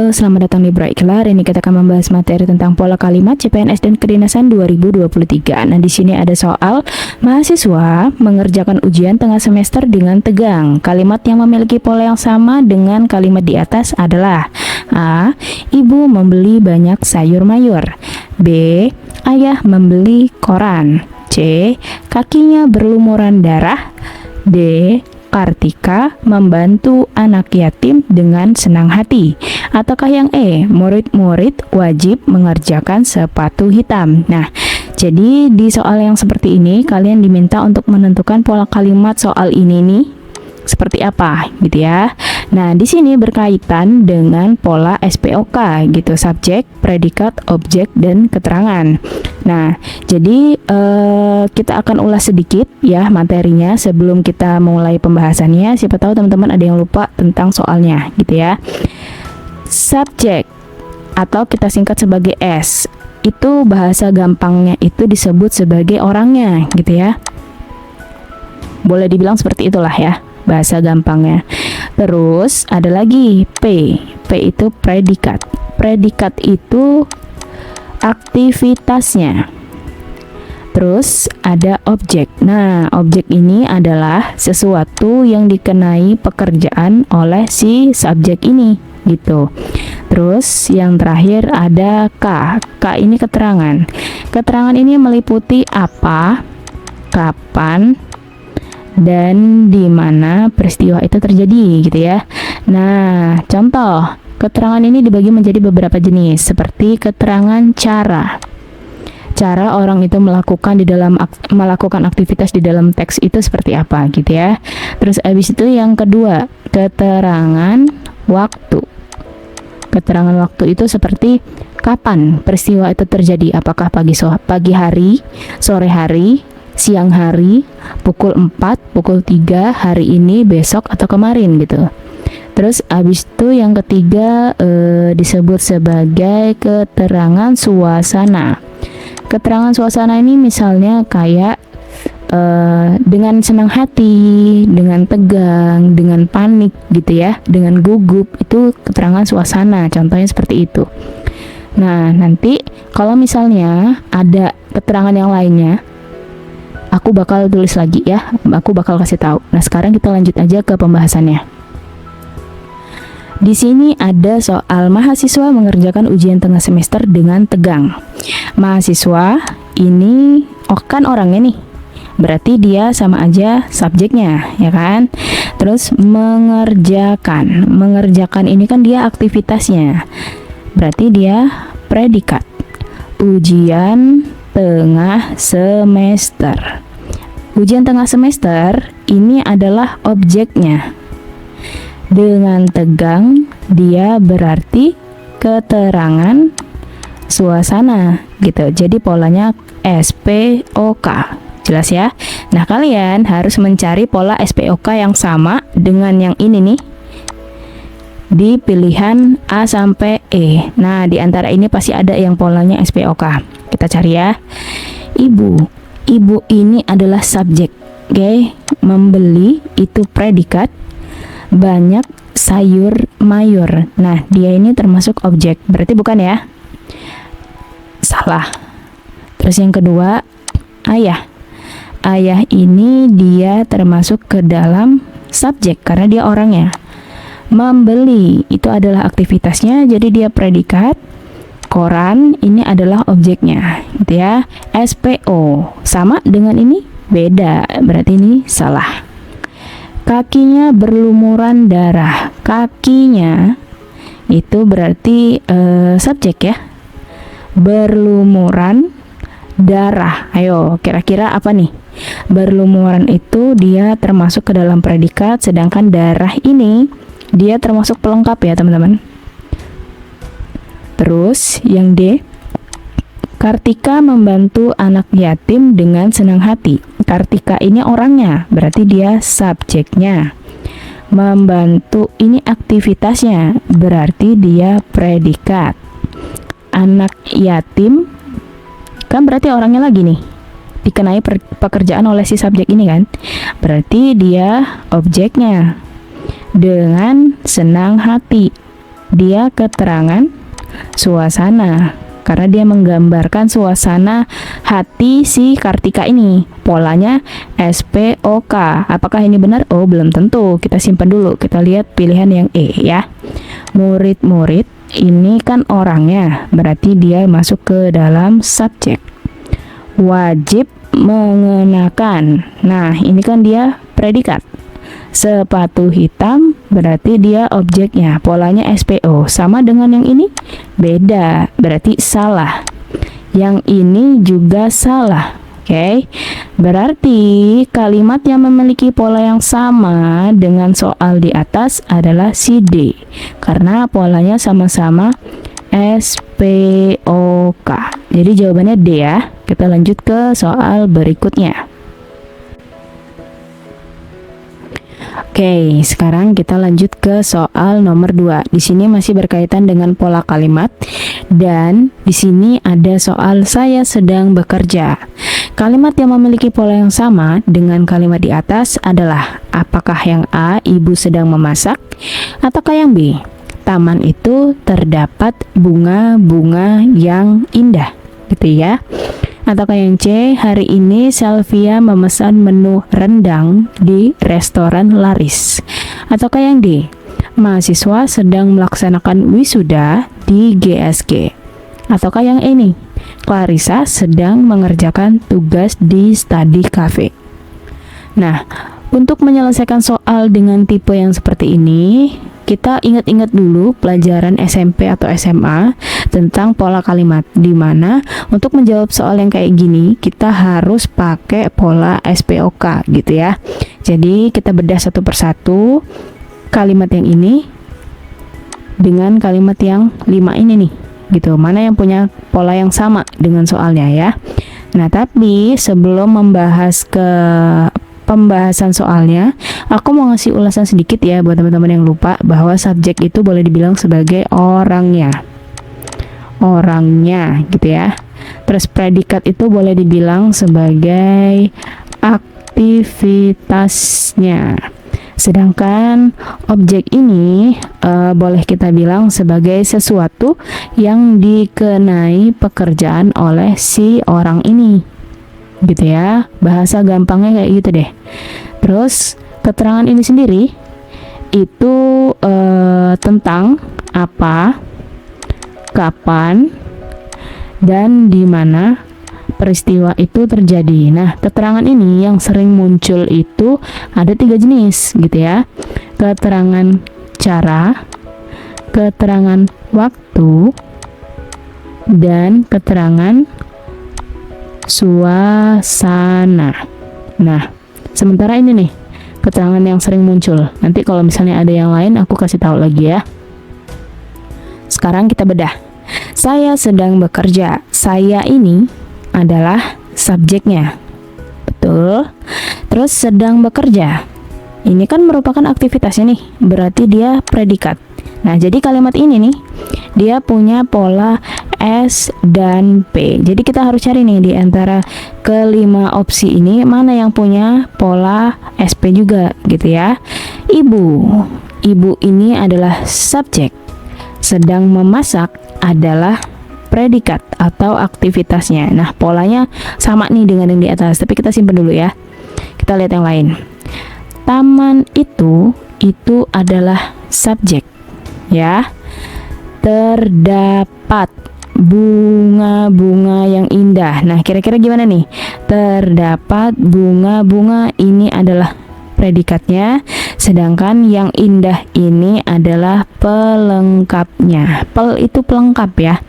Halo, selamat datang di Bright Kelar. Ini kita akan membahas materi tentang pola kalimat CPNS dan Kedinasan 2023. Nah, di sini ada soal mahasiswa mengerjakan ujian tengah semester dengan tegang. Kalimat yang memiliki pola yang sama dengan kalimat di atas adalah: A. Ibu membeli banyak sayur mayur. B. Ayah membeli koran. C. Kakinya berlumuran darah. D. Kartika membantu anak yatim dengan senang hati. Ataukah yang E, murid-murid wajib mengerjakan sepatu hitam. Nah, jadi di soal yang seperti ini kalian diminta untuk menentukan pola kalimat soal ini nih seperti apa gitu ya. Nah, di sini berkaitan dengan pola SPOK gitu, subjek, predikat, objek, dan keterangan. Nah, jadi kita akan ulas sedikit ya materinya sebelum kita mulai pembahasannya. Siapa tahu teman-teman ada yang lupa tentang soalnya gitu ya. Subjek atau kita singkat sebagai S, itu bahasa gampangnya itu disebut sebagai orangnya gitu ya. Boleh dibilang seperti itulah ya bahasa gampangnya. Terus ada lagi P. P itu predikat. Predikat itu aktivitasnya. Terus ada objek. Nah, objek ini adalah sesuatu yang dikenai pekerjaan oleh si subjek ini gitu. Terus yang terakhir ada K. K ini keterangan. Keterangan ini meliputi apa, kapan, dan di mana peristiwa itu terjadi gitu ya. Nah, contoh keterangan ini dibagi menjadi beberapa jenis, seperti keterangan cara. Cara orang itu melakukan aktivitas di dalam teks itu seperti apa gitu ya. Terus habis itu yang kedua, keterangan waktu. Keterangan waktu itu seperti kapan peristiwa itu terjadi, apakah pagi hari, sore hari, siang hari, pukul 4, pukul 3, hari ini, besok, atau kemarin gitu. Terus abis itu yang ketiga disebut sebagai keterangan suasana. Keterangan suasana ini misalnya kayak dengan senang hati, dengan tegang, dengan panik gitu ya, dengan gugup, itu keterangan suasana, contohnya seperti itu. Nah, nanti kalau misalnya ada keterangan yang lainnya, aku bakal tulis lagi ya, aku bakal kasih tahu. Nah, sekarang kita lanjut aja ke pembahasannya. Di sini ada soal mahasiswa mengerjakan ujian tengah semester dengan tegang. Mahasiswa ini kan orangnya nih, berarti dia sama aja subjeknya ya kan. Terus mengerjakan ini kan dia aktivitasnya, berarti dia predikat. Ujian tengah semester. Ujian tengah semester ini adalah objeknya. Dengan tegang dia berarti keterangan suasana gitu. Jadi polanya SPOK. Jelas ya? Nah, kalian harus mencari pola SPOK yang sama dengan yang ini nih di pilihan A sampai E. Nah, di antara ini pasti ada yang polanya SPOK. Kita cari ya. Ibu ini adalah subjek. Oke, membeli itu predikat. Banyak sayur mayur. Nah, dia ini termasuk objek. Berarti bukan ya? Salah. Terus yang kedua, ayah. Ayah ini dia termasuk ke dalam subjek karena dia orangnya. Membeli itu adalah aktivitasnya, jadi dia predikat. Koran ini adalah objeknya, gitu ya. SPO sama dengan ini? Beda, berarti ini salah. Kakinya berlumuran darah. Kakinya itu berarti subjek ya. Berlumuran darah. Ayo, kira-kira apa nih? Berlumuran itu dia termasuk ke dalam predikat, sedangkan darah ini dia termasuk pelengkap ya teman-teman. Terus yang D, Kartika membantu anak yatim dengan senang hati. Kartika ini orangnya, berarti dia subjeknya. Membantu ini aktivitasnya, berarti dia predikat. Anak yatim kan berarti orangnya lagi nih, dikenai pekerjaan oleh si subjek ini kan, berarti dia objeknya. Dengan senang hati. Dia keterangan suasana, karena dia menggambarkan suasana hati si Kartika ini. Polanya SPOK. Apakah ini benar? Oh, belum tentu. Kita simpan dulu. Kita lihat pilihan yang E ya. Murid-murid ini kan orangnya, berarti dia masuk ke dalam subjek. Wajib mengenakan. Nah, ini kan dia predikat. Sepatu hitam berarti dia objeknya, polanya SPO. Sama dengan yang ini? Beda, berarti salah. Yang ini juga salah. Oke. Berarti kalimat yang memiliki pola yang sama dengan soal di atas adalah si D. Karena polanya sama-sama SPOK. Jadi jawabannya D ya. Kita lanjut ke soal berikutnya. Oke, sekarang kita lanjut ke soal nomor 2. Di sini masih berkaitan dengan pola kalimat dan di sini ada soal saya sedang bekerja. Kalimat yang memiliki pola yang sama dengan kalimat di atas adalah apakah yang A, ibu sedang memasak, ataukah yang B, taman itu terdapat bunga-bunga yang indah, gitu ya. Ataukah yang C, hari ini Selvia memesan menu rendang di restoran laris. Ataukah yang D, mahasiswa sedang melaksanakan wisuda di GSG. Ataukah yang E nih, Clarissa sedang mengerjakan tugas di study cafe. Nah, untuk menyelesaikan soal dengan tipe yang seperti ini, kita ingat-ingat dulu pelajaran SMP atau SMA tentang pola kalimat, di mana untuk menjawab soal yang kayak gini kita harus pakai pola SPOK gitu ya. Jadi kita bedah satu persatu kalimat yang ini dengan kalimat yang 5 ini nih gitu, mana yang punya pola yang sama dengan soalnya ya. Nah, tapi sebelum membahas ke pembahasan soalnya, aku mau ngasih ulasan sedikit ya buat teman-teman yang lupa bahwa subjek itu boleh dibilang sebagai orangnya gitu ya. Terus predikat itu boleh dibilang sebagai aktivitasnya, sedangkan objek ini boleh kita bilang sebagai sesuatu yang dikenai pekerjaan oleh si orang ini gitu ya, bahasa gampangnya kayak gitu deh. Terus keterangan ini sendiri itu tentang apa, kapan, dan di mana peristiwa itu terjadi. Nah, keterangan ini yang sering muncul itu ada 3 jenis gitu ya. Keterangan cara, keterangan waktu, dan keterangan suasana. Nah, sementara ini nih keterangan yang sering muncul. Nanti kalau misalnya ada yang lain aku kasih tahu lagi ya. Sekarang kita bedah. Saya sedang bekerja. Saya ini adalah subjeknya. Betul. Terus sedang bekerja. Ini kan merupakan aktivitasnya nih. Berarti dia predikat. Nah, jadi kalimat ini nih dia punya pola S dan P. Jadi kita harus cari nih di antara kelima opsi ini mana yang punya pola SP juga gitu ya. Ibu ini adalah subjek. Sedang memasak adalah predikat atau aktivitasnya. Nah, polanya sama nih dengan yang di atas, tapi kita simpan dulu ya. Kita lihat yang lain. Taman itu adalah subjek ya. Terdapat bunga-bunga yang indah. Nah, kira-kira gimana nih? Terdapat bunga-bunga ini adalah predikatnya, sedangkan yang indah ini adalah pelengkapnya. Pel itu pelengkap ya.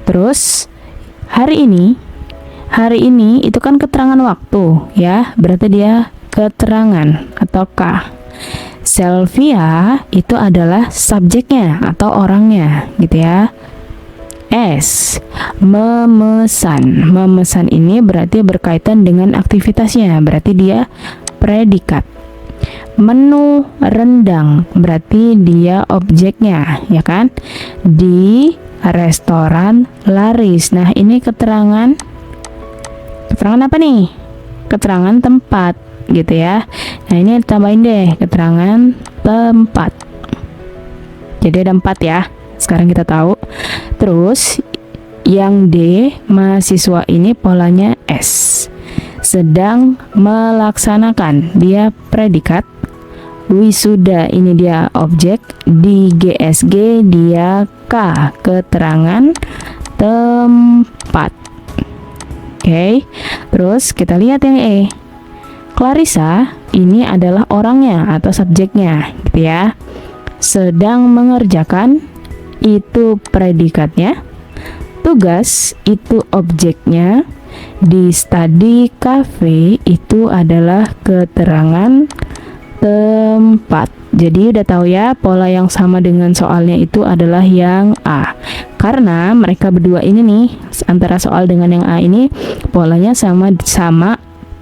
Terus hari ini itu kan keterangan waktu ya, berarti dia keterangan ataukah. Selvia itu adalah subjeknya atau orangnya gitu ya. S, memesan ini berarti berkaitan dengan aktivitasnya, berarti dia predikat. Menu rendang berarti dia objeknya ya kan, di restoran laris. Nah, ini keterangan apa nih? Keterangan tempat gitu ya. Nah, ini tambahin deh keterangan tempat. Jadi ada 4 ya. Sekarang kita tahu. Terus yang D, mahasiswa ini polanya S. Sedang melaksanakan, dia predikat. Wisuda ini dia objek. Di GSG dia K, keterangan tempat. Oke. Terus kita lihat yang E. Clarissa ini adalah orangnya atau subjeknya, gitu ya. Sedang mengerjakan itu predikatnya. Tugas itu objeknya. Di study cafe itu adalah keterangan tempat. Jadi udah tahu ya, pola yang sama dengan soalnya itu adalah yang A. Karena mereka berdua ini nih, antara soal dengan yang A ini polanya sama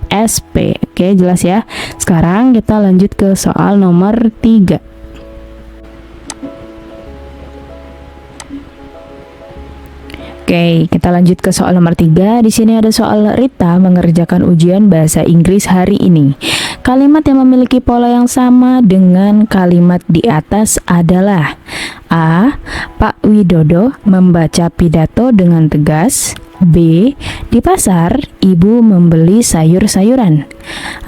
SP. Oke, jelas ya. Sekarang kita lanjut ke soal nomor 3. Oke, kita lanjut ke soal nomor 3. Di sini ada soal Rita mengerjakan ujian bahasa Inggris hari ini. Kalimat yang memiliki pola yang sama dengan kalimat di atas adalah A. Pak Widodo membaca pidato dengan tegas. B. Di pasar, ibu membeli sayur-sayuran.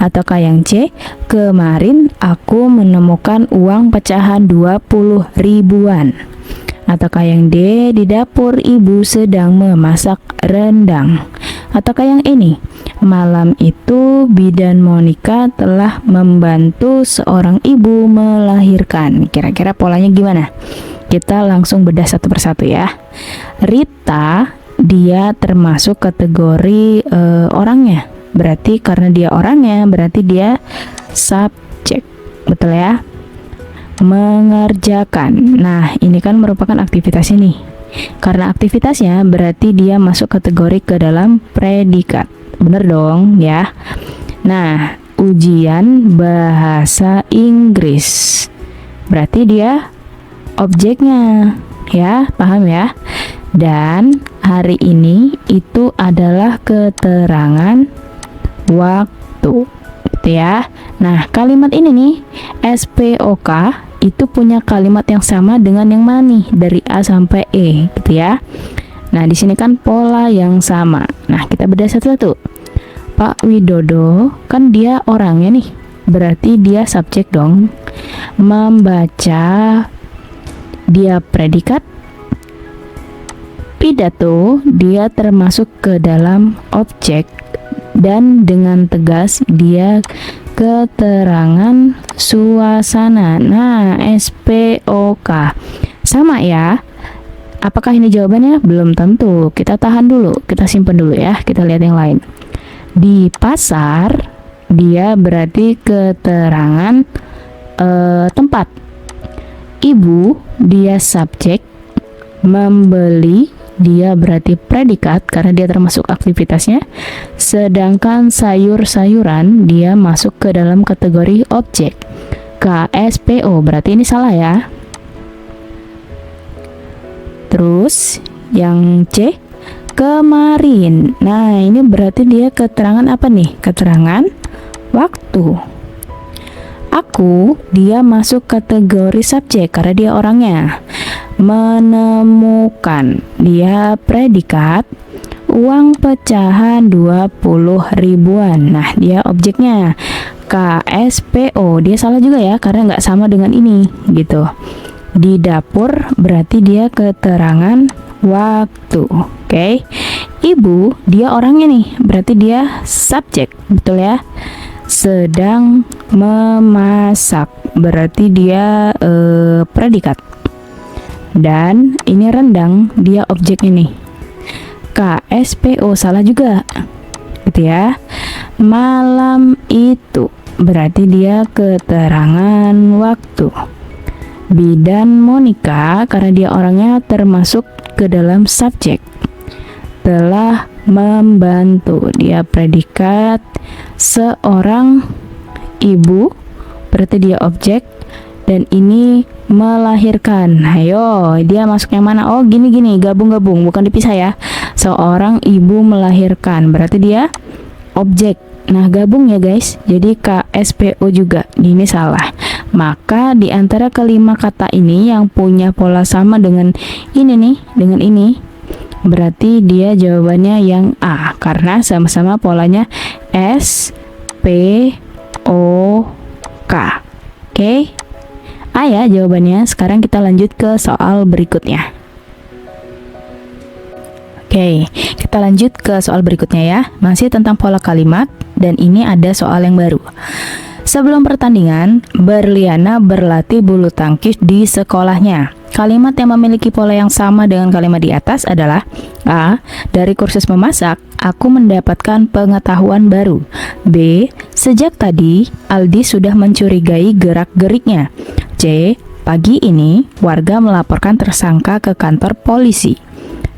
Ataukah yang C. Kemarin aku menemukan uang pecahan 20 ribuan. Ataukah yang D. Di dapur ibu sedang memasak rendang. Ataukah yang ini, malam itu bidan Monica telah membantu seorang ibu melahirkan. Kira-kira polanya gimana? Kita langsung bedah satu persatu ya. Rita, dia termasuk kategori orangnya. Berarti karena dia orangnya, berarti dia subjek. Betul ya? Mengerjakan. Nah, ini kan merupakan aktivitas ini. Karena aktivitasnya berarti dia masuk kategori ke dalam predikat. Bener dong ya. Nah, ujian bahasa Inggris. Berarti dia objeknya. Ya, paham ya? Dan hari ini itu adalah keterangan waktu. Gitu ya. Nah, kalimat ini nih SPOK itu punya kalimat yang sama dengan yang mana nih dari A sampai E, gitu ya. Nah, di sini kan pola yang sama. Nah, kita bedah satu-satu. Pak Widodo kan dia orangnya nih, berarti dia subjek dong. Membaca dia predikat. Pidato dia termasuk ke dalam objek. Dan dengan tegas dia keterangan suasana. Nah, SPOK sama ya. Apakah ini jawabannya? Belum tentu. Kita tahan dulu, kita simpan dulu ya. Kita lihat yang lain. Di pasar dia berarti keterangan tempat. Ibu dia subjek. Membeli dia berarti predikat karena dia termasuk aktivitasnya. Sedangkan sayur-sayuran dia masuk ke dalam kategori objek. KSPO berarti ini salah ya. Terus yang C, kemarin. Nah, ini berarti dia keterangan apa nih? Keterangan waktu. Aku, dia masuk kategori subjek karena dia orangnya. Menemukan, dia predikat. Uang pecahan 20 ribuan. Nah, dia objeknya. KSPO, dia salah juga ya karena nggak sama dengan ini gitu. Di dapur berarti dia keterangan waktu. Oke. Ibu, dia orangnya nih, berarti dia subjek, betul ya. Sedang memasak, berarti dia predikat. Dan ini rendang, dia objek ini. KSPO salah juga, gitu ya. Malam itu, berarti dia keterangan waktu. Bidan Monica, karena dia orangnya termasuk ke dalam subjek. Telah membantu, dia predikat. Seorang ibu, berarti dia objek. Dan ini melahirkan. Ayo, dia masuk yang mana? Oh, gini-gini, gabung-gabung, bukan dipisah ya. Seorang ibu melahirkan, berarti dia objek. Nah, gabung ya guys. Jadi KSPO juga. Ini salah. Maka di antara kelima kata ini yang punya pola sama dengan ini nih, dengan ini, berarti dia jawabannya yang A karena sama-sama polanya S P O K. Oke. A ya jawabannya. Sekarang kita lanjut ke soal berikutnya. Oke, kita lanjut ke soal berikutnya ya. Masih tentang pola kalimat dan ini ada soal yang baru. Sebelum pertandingan, Berliana berlatih bulu tangkis di sekolahnya. Kalimat yang memiliki pola yang sama dengan kalimat di atas adalah A. Dari kursus memasak, aku mendapatkan pengetahuan baru. B. Sejak tadi, Aldi sudah mencurigai gerak-geriknya. C. Pagi ini, warga melaporkan tersangka ke kantor polisi.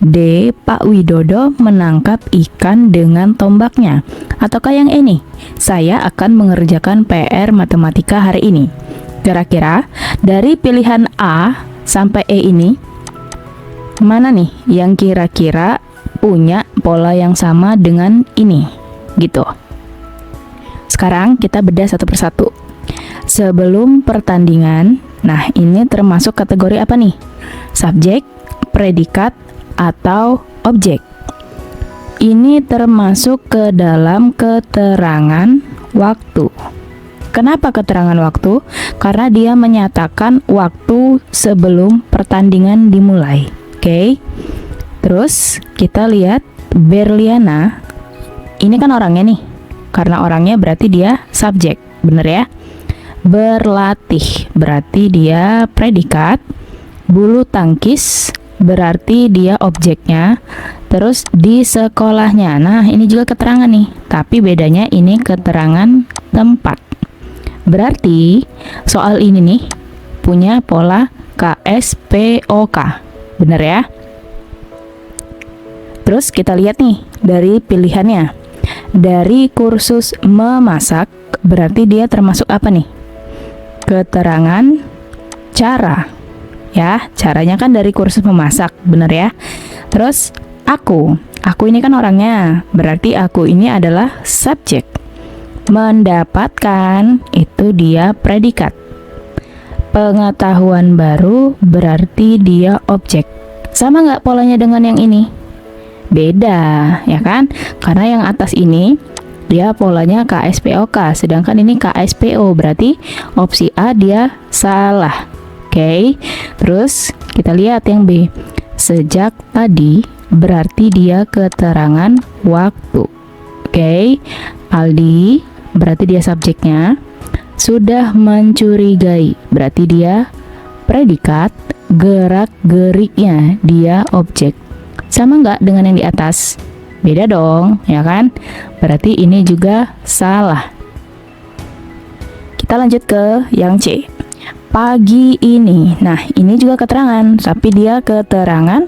D. Pak Widodo menangkap ikan dengan tombaknya. Ataukah yang ini? Saya akan mengerjakan PR matematika hari ini. Kira-kira dari pilihan A sampai E ini, mana nih yang kira-kira punya pola yang sama dengan ini? Gitu. Sekarang kita bedah satu persatu. Sebelum pertandingan, nah ini termasuk kategori apa nih? Subjek, predikat, atau objek. Ini termasuk ke dalam keterangan waktu. Kenapa keterangan waktu? Karena dia menyatakan waktu sebelum pertandingan dimulai. Oke. Terus kita lihat Berliana. Ini kan orangnya nih. Karena orangnya berarti dia subjek, bener ya? Berlatih berarti dia predikat. Bulu tangkis berarti dia objeknya. Terus di sekolahnya. Nah, ini juga keterangan nih, tapi bedanya ini keterangan tempat. Berarti soal ini nih punya pola KSPOK. Bener ya? Terus kita lihat nih dari pilihannya. Dari kursus memasak berarti dia termasuk apa nih? Keterangan cara. Ya, caranya kan dari kursus memasak, bener ya? Terus aku ini kan orangnya, berarti aku ini adalah subjek. Mendapatkan itu dia predikat. Pengetahuan baru berarti dia objek. Sama nggak polanya dengan yang ini? Beda, ya kan? Karena yang atas ini dia polanya KSPOK, sedangkan ini KSPO, berarti opsi A dia salah. Oke, terus kita lihat yang B. Sejak tadi berarti dia keterangan waktu. Oke, Aldi berarti dia subjeknya. Sudah mencurigai berarti dia predikat. Gerak-geriknya dia objek. Sama nggak dengan yang di atas? Beda dong, ya kan? Berarti ini juga salah. Kita lanjut ke yang C. Pagi ini. Nah, ini juga keterangan, tapi dia keterangan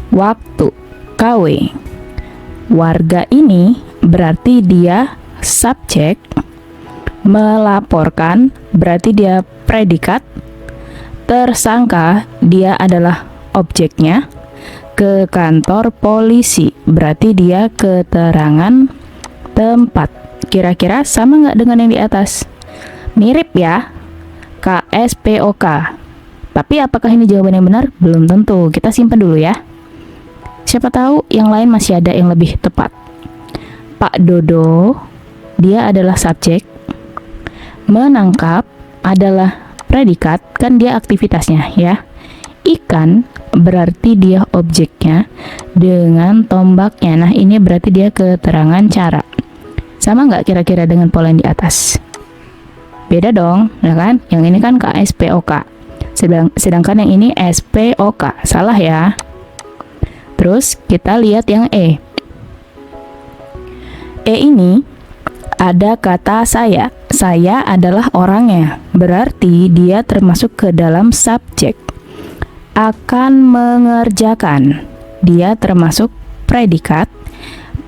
waktu. KW. Warga ini berarti dia subjek. Melaporkan berarti dia predikat. Tersangka dia adalah objeknya. Ke kantor polisi berarti dia keterangan tempat. Kira-kira sama nggak dengan yang di atas? Mirip ya, KSPOK. Tapi apakah ini jawaban yang benar? Belum tentu. Kita simpan dulu ya. Siapa tahu yang lain masih ada yang lebih tepat. Pak Dodo, dia adalah subjek. Menangkap adalah predikat, kan dia aktivitasnya ya. Ikan berarti dia objeknya dengan tombaknya. Nah, ini berarti dia keterangan cara. Sama nggak kira-kira dengan pola yang di atas? Beda dong, ya kan? Yang ini kan KSPOK, sedangkan yang ini SPOK. Salah ya. Terus kita lihat yang E. E ini ada kata saya. Saya adalah orangnya. Berarti dia termasuk ke dalam subjek. Akan mengerjakan. Dia termasuk predikat.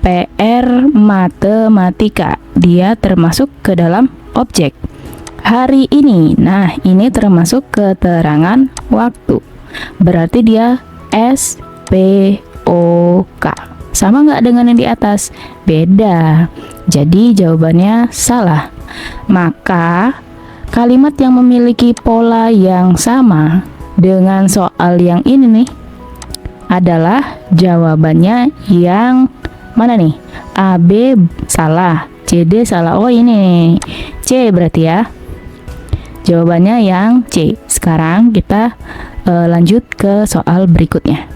PR matematika. Dia termasuk ke dalam objek. Hari ini. Nah, ini termasuk keterangan waktu. Berarti dia SPOK. Sama nggak dengan yang di atas? Beda. Jadi jawabannya salah. Maka kalimat yang memiliki pola yang sama dengan soal yang ini nih adalah jawabannya yang mana nih? A, B salah, C, D salah. Oh ini C berarti ya. Jawabannya yang C. Sekarang kita lanjut ke soal berikutnya.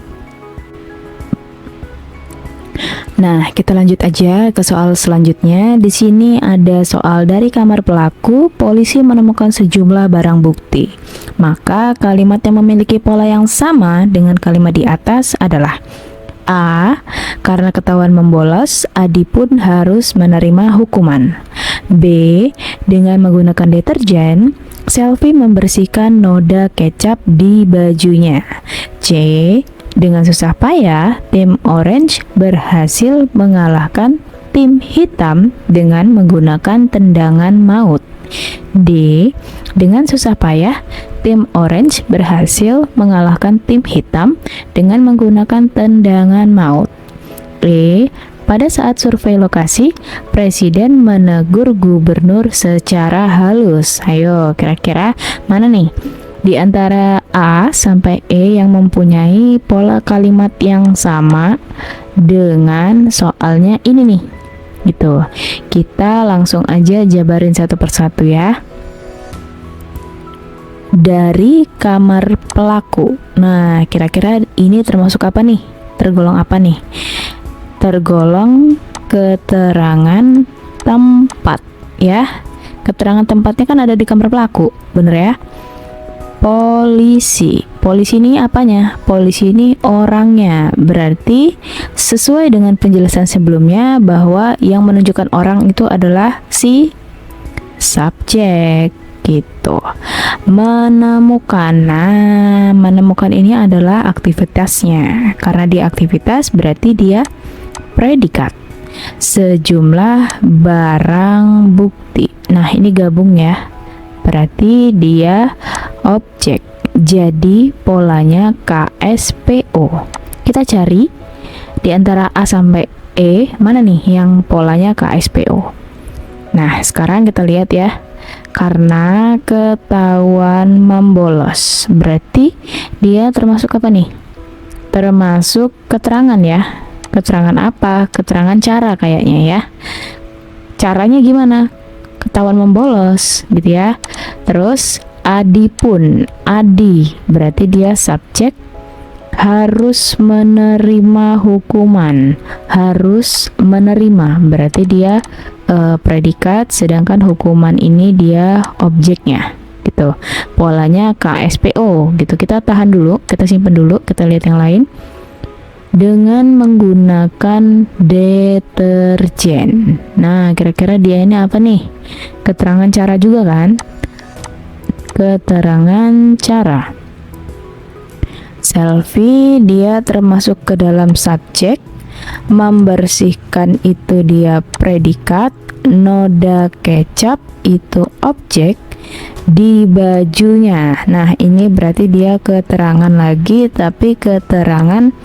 Nah, kita lanjut aja ke soal selanjutnya. Di sini ada soal dari kamar pelaku, polisi menemukan sejumlah barang bukti. Maka kalimat yang memiliki pola yang sama dengan kalimat di atas adalah A. Karena ketahuan membolos, Adi pun harus menerima hukuman. B. Dengan menggunakan deterjen, Selvi membersihkan noda kecap di bajunya. C. Dengan susah payah, tim orange berhasil mengalahkan tim hitam dengan menggunakan tendangan maut. D. Dengan susah payah, tim orange berhasil mengalahkan tim hitam dengan menggunakan tendangan maut. E. Pada saat survei lokasi, Presiden menegur gubernur secara halus. Ayo, kira-kira mana nih? Di antara A sampai E yang mempunyai pola kalimat yang sama dengan soalnya ini nih. Gitu. Kita langsung aja jabarin satu persatu ya. Dari kamar pelaku. Nah, kira-kira ini termasuk apa nih? Tergolong apa nih? Tergolong keterangan tempat ya. Keterangan tempatnya kan ada di kamar pelaku, bener ya? Polisi ini apanya? Polisi ini orangnya. Berarti sesuai dengan penjelasan sebelumnya bahwa yang menunjukkan orang itu adalah si subjek gitu. Menemukan. Nah, menemukan ini adalah aktivitasnya. Karena dia aktivitas berarti dia predikat. Sejumlah barang bukti. Nah, ini gabung ya. Berarti dia objek. Jadi polanya KSPO. Kita cari di antara A sampai E, mana nih yang polanya KSPO. Nah, sekarang kita lihat ya. Karena ketahuan membolos, berarti dia termasuk apa nih? Termasuk keterangan ya. Keterangan apa? Keterangan cara kayaknya ya. Caranya gimana? Ketahuan membolos gitu ya. Terus Adi pun, Adi berarti dia subjek, harus menerima hukuman. Harus menerima berarti dia predikat, sedangkan hukuman ini dia objeknya gitu. Polanya KSPO gitu. Kita tahan dulu, kita simpen dulu, kita lihat yang lain. Dengan menggunakan deterjen. Nah, kira-kira dia ini apa nih? Keterangan cara juga kan? Keterangan cara. Selvi dia termasuk ke dalam subjek. Membersihkan itu dia predikat. Noda kecap itu objek. Di bajunya. Nah, ini berarti dia keterangan lagi, tapi keterangan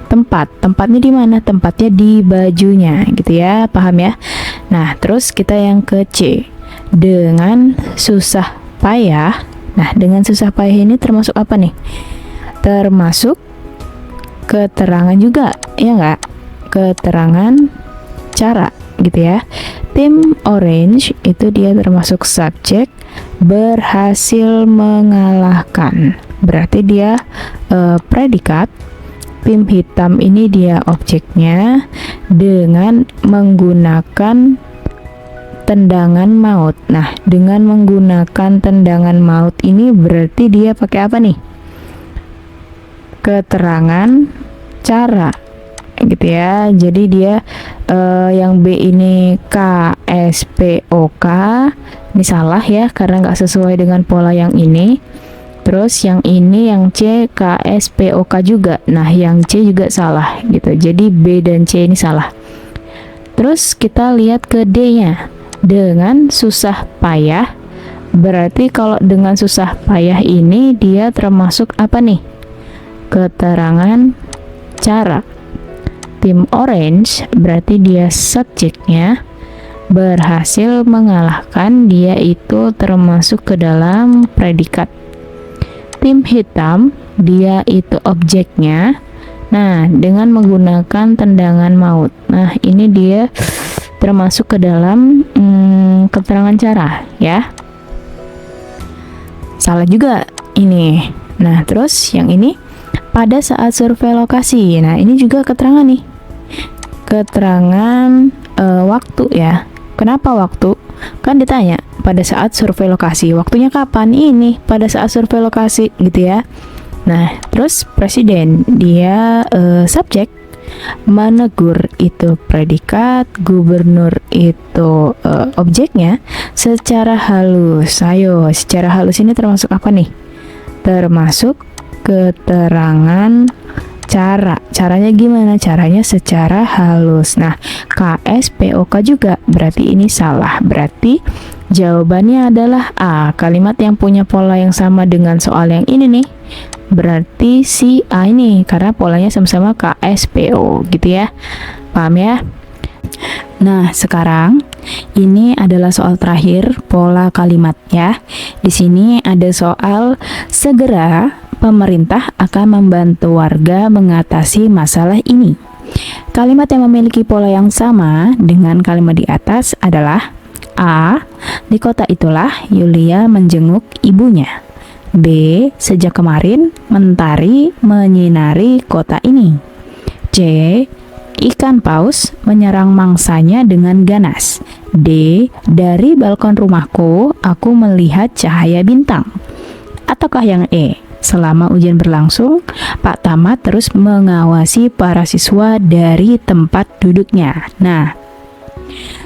tempat. Tempatnya di mana? Tempatnya di bajunya, gitu ya. Paham ya? Nah, terus kita yang ke C. Dengan susah payah. Nah, dengan susah payah ini termasuk apa nih? Termasuk keterangan juga, ya enggak? Keterangan cara, gitu ya. Tim orange itu dia termasuk subjek, berhasil mengalahkan. Berarti dia predikat. Tim hitam ini dia objeknya dengan menggunakan tendangan maut. Nah, dengan menggunakan tendangan maut ini berarti dia pakai apa nih? Keterangan cara gitu ya. Jadi dia yang B ini KSPOK. Ini salah ya karena nggak sesuai dengan pola yang ini. Terus yang ini yang C KSPOK juga. Nah, yang C juga salah gitu. Jadi B dan C ini salah. Terus kita lihat ke D-nya. Dengan susah payah. Berarti kalau dengan susah payah ini dia termasuk apa nih? Keterangan cara. Tim orange berarti dia subjeknya. berhasil mengalahkan, dia itu termasuk ke dalam predikat. Tim hitam, dia itu objeknya. Nah, dengan menggunakan tendangan maut. Nah, ini dia termasuk ke dalam keterangan cara ya. Salah juga ini. Nah, terus yang ini pada saat survei lokasi. Nah, ini juga keterangan nih. Keterangan waktu ya. Kenapa waktu? Kan ditanya pada saat survei lokasi. Waktunya kapan? Ini pada saat survei lokasi gitu ya. Nah, terus presiden dia subjek, menegur itu predikat, gubernur itu objeknya secara halus. Ayo, secara halus ini termasuk apa nih? Termasuk keterangan cara. Caranya gimana? Caranya secara halus. Nah, KSPOK juga berarti ini salah. Berarti jawabannya adalah A. Kalimat yang punya pola yang sama dengan soal yang ini nih. Berarti si A ini karena polanya sama-sama KSPO gitu ya. Paham ya? Nah, sekarang ini adalah soal terakhir pola kalimat ya. Di sini ada soal segera pemerintah akan membantu warga mengatasi masalah ini. Kalimat yang memiliki pola yang sama dengan kalimat di atas adalah A. Di kota itulah Yulia menjenguk ibunya. B. Sejak kemarin mentari menyinari kota ini. C. Ikan paus menyerang mangsanya dengan ganas. D. Dari balkon rumahku aku melihat cahaya bintang. Ataukah yang E? Selama ujian berlangsung, Pak Tama terus mengawasi para siswa dari tempat duduknya. Nah,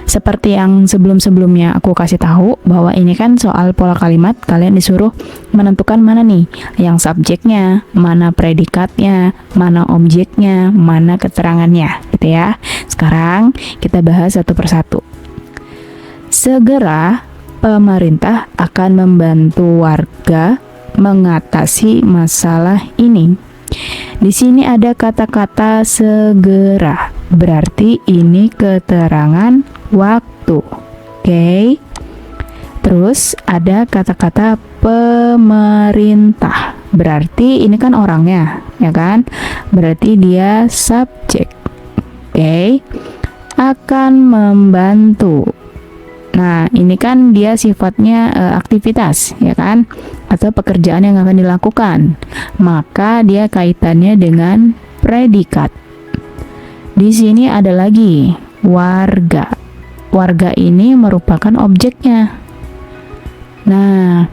seperti yang sebelum-sebelumnya aku kasih tahu bahwa ini kan soal pola kalimat, kalian disuruh menentukan mana nih yang subjeknya, mana predikatnya, mana objeknya, mana keterangannya, gitu ya. Sekarang kita bahas satu persatu. Segera pemerintah akan membantu warga mengatasi masalah ini. Di sini ada kata-kata segera, berarti ini keterangan waktu. Oke. Terus ada kata-kata pemerintah, berarti ini kan orangnya, ya kan? Berarti dia subjek. Oke. Akan membantu. Nah, ini kan dia sifatnya aktivitas, ya kan? Atau pekerjaan yang akan dilakukan. Maka dia kaitannya dengan predikat. Di sini ada lagi warga. Warga ini merupakan objeknya. Nah,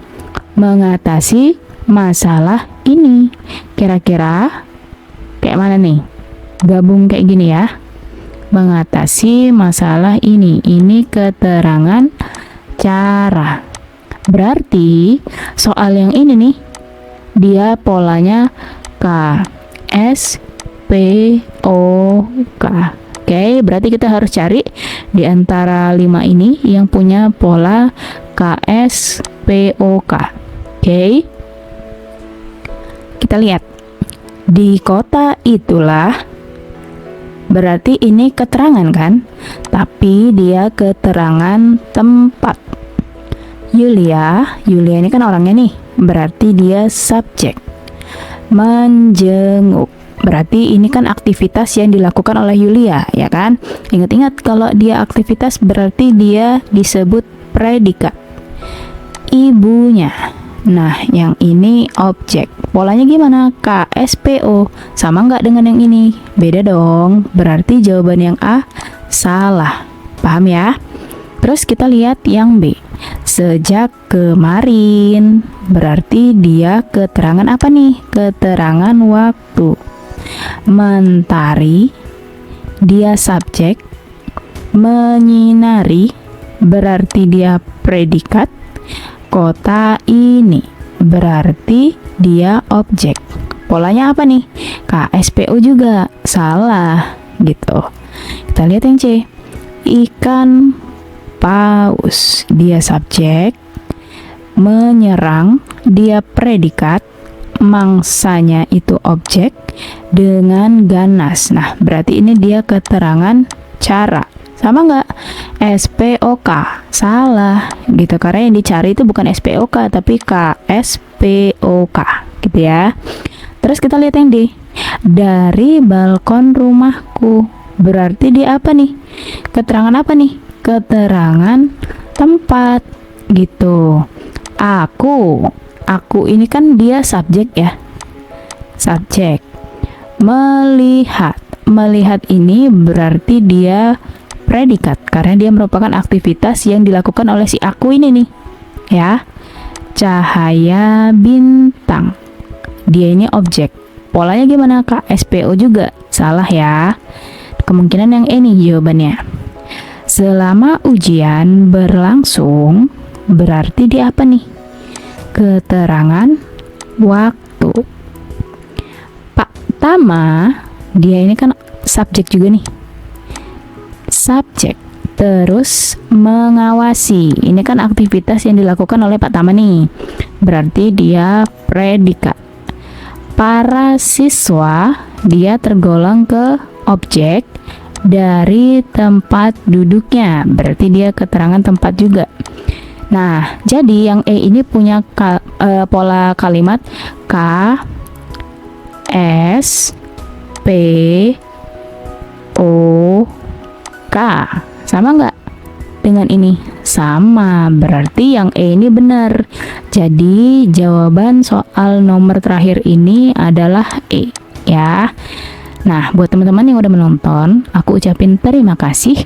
mengatasi masalah ini. Kira-kira kayak mana nih? Gabung kayak gini ya. Mengatasi masalah ini. Ini keterangan cara. Berarti soal yang ini nih, dia polanya K, S, P, O, K. Oke, berarti kita harus cari di antara 5 ini yang punya pola K, S, P, O, K. Oke. Kita lihat. Di kota itulah, berarti ini keterangan kan? Tapi dia keterangan tempat. Yulia ini kan orangnya nih, berarti dia subjek. Menjenguk, berarti ini kan aktivitas yang dilakukan oleh Yulia, ya kan? Ingat-ingat kalau dia aktivitas berarti dia disebut predikat. Ibunya. Nah, yang ini objek. Polanya gimana? KSPO. Sama nggak dengan yang ini? Beda dong. Berarti jawaban yang A salah. Paham ya? Terus kita lihat yang B. Sejak kemarin. Berarti dia keterangan apa nih? Keterangan waktu. Mentari. Dia subjek. Menyinari. Berarti dia predikat. Kota ini berarti dia objek. Polanya apa nih? KSPO juga. Salah gitu. Kita lihat yang C. Ikan paus, dia subjek. Menyerang, dia predikat. Mangsanya itu objek. Dengan ganas. Nah, berarti ini dia keterangan cara. Sama nggak? SPOK. Salah gitu, karena yang dicari itu bukan SPOK tapi KSPOK gitu ya. Terus kita lihat yang D. Dari balkon rumahku. Berarti dia apa nih? Keterangan apa nih? Keterangan tempat gitu. Aku ini kan dia subjek ya. Subjek. Melihat ini berarti dia predikat karena dia merupakan aktivitas yang dilakukan oleh si aku ini nih. Ya. Cahaya bintang. Dia ini objek. Polanya gimana Kak? SPO juga. Salah ya. Kemungkinan yang E nih jawabannya. Selama ujian berlangsung, berarti dia apa nih? Keterangan waktu. Pak Tama, dia ini kan subjek juga nih. Subjek. Terus mengawasi. Ini kan aktivitas yang dilakukan oleh Pak Tama nih. Berarti dia predikat. Para siswa, dia tergolong ke objek dari tempat duduknya. Berarti dia keterangan tempat juga. Nah, jadi yang E ini punya pola kalimat K, S, P, O, K. Sama nggak dengan ini? Sama, berarti yang E ini benar. Jadi jawaban soal nomor terakhir ini adalah E ya. Nah, buat teman-teman yang udah menonton, aku ucapin terima kasih.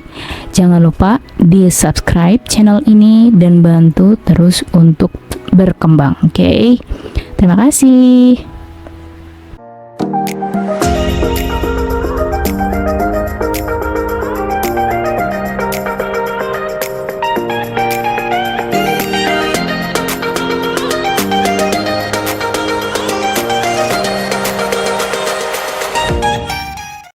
Jangan lupa di subscribe channel ini dan bantu terus untuk berkembang. Oke? Terima kasih.